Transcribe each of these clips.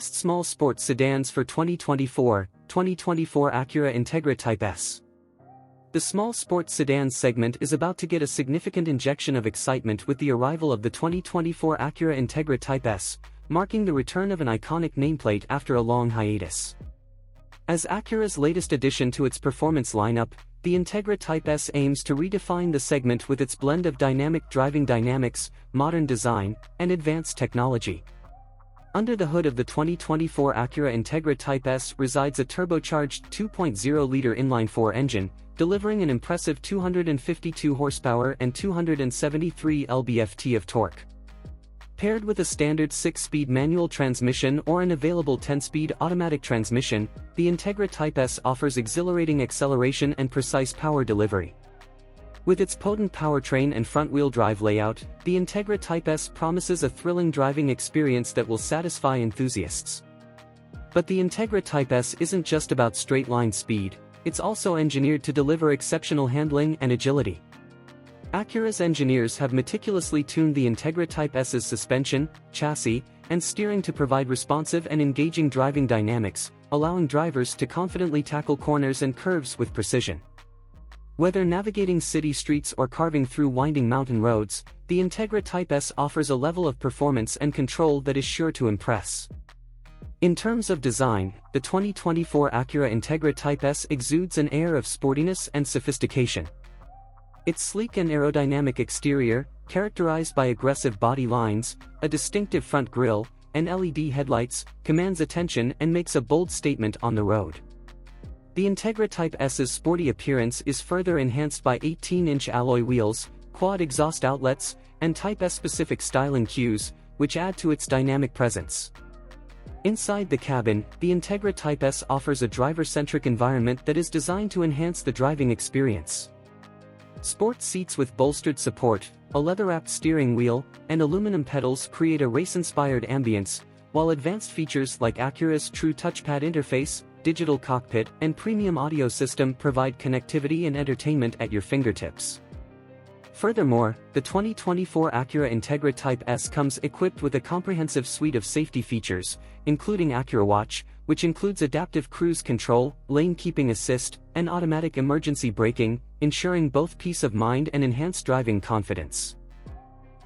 Best Small Sports Sedans for 2024 Acura Integra Type S. The small sports sedan segment is about to get a significant injection of excitement with the arrival of the 2024 Acura Integra Type S, marking the return of an iconic nameplate after a long hiatus. As Acura's latest addition to its performance lineup, the Integra Type S aims to redefine the segment with its blend of dynamic driving dynamics, modern design, and advanced technology. Under the hood of the 2024 Acura Integra Type S resides a turbocharged 2.0-liter inline-4 engine, delivering an impressive 252 horsepower and 273 lb-ft of torque. Paired with a standard 6-speed manual transmission or an available 10-speed automatic transmission, the Integra Type S offers exhilarating acceleration and precise power delivery. With its potent powertrain and front-wheel drive layout, the Integra Type S promises a thrilling driving experience that will satisfy enthusiasts. But the Integra Type S isn't just about straight-line speed, it's also engineered to deliver exceptional handling and agility. Acura's engineers have meticulously tuned the Integra Type S's suspension, chassis, and steering to provide responsive and engaging driving dynamics, allowing drivers to confidently tackle corners and curves with precision. Whether navigating city streets or carving through winding mountain roads, the Integra Type S offers a level of performance and control that is sure to impress. In terms of design, the 2024 Acura Integra Type S exudes an air of sportiness and sophistication. Its sleek and aerodynamic exterior, characterized by aggressive body lines, a distinctive front grille, and LED headlights, commands attention and makes a bold statement on the road. The Integra Type S's sporty appearance is further enhanced by 18-inch alloy wheels, quad exhaust outlets, and Type S-specific styling cues, which add to its dynamic presence. Inside the cabin, the Integra Type S offers a driver-centric environment that is designed to enhance the driving experience. Sport seats with bolstered support, a leather-wrapped steering wheel, and aluminum pedals create a race-inspired ambience, while advanced features like Acura's True Touchpad interface, digital cockpit, and premium audio system provide connectivity and entertainment at your fingertips. Furthermore, the 2024 Acura Integra Type S comes equipped with a comprehensive suite of safety features, including Acura Watch, which includes adaptive cruise control, lane keeping assist, and automatic emergency braking, ensuring both peace of mind and enhanced driving confidence.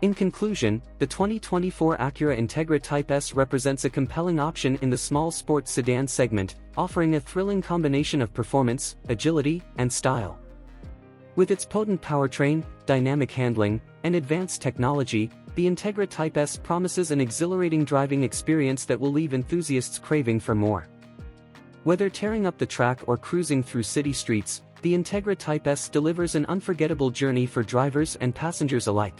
In conclusion, the 2024 Acura Integra Type S represents a compelling option in the small sports sedan segment, offering a thrilling combination of performance, agility, and style. With its potent powertrain, dynamic handling, and advanced technology, the Integra Type S promises an exhilarating driving experience that will leave enthusiasts craving for more. Whether tearing up the track or cruising through city streets, the Integra Type S delivers an unforgettable journey for drivers and passengers alike.